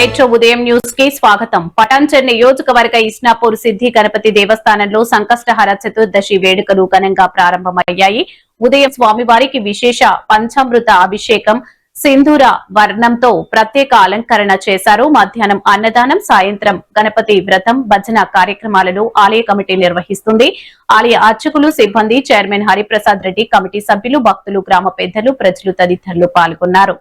Metro ఉదయం news కి స్వాగతం. పటాన్చెరు నియోజకవర్గ ఇస్నాపూర్ సిద్ధి గణపతి దేవస్థానంలో సంకష్టహర చతుర్దశి వేడుకలు ఘనంగా ప్రారంభమయ్యాయి. ఉదయం స్వామివారికి విశేష పంచామృత అభిషేకం, సింధూర వర్ణంతో ప్రత్యేక అలంకరణ చేశారు. మధ్యాహ్నం అన్నదానం, సాయంత్రం గణపతి వ్రతం, భజన కార్యక్రమాలను ఆలయ కమిటీ నిర్వహిస్తుంది. ఆలయ అర్చకులు, సిబ్బంది, చైర్మన్ హరిప్రసాద్ రెడ్డి, కమిటీ సభ్యులు, భక్తులు, గ్రామ పెద్దలు, ప్రజలు తదితరులు పాల్గొన్నారు.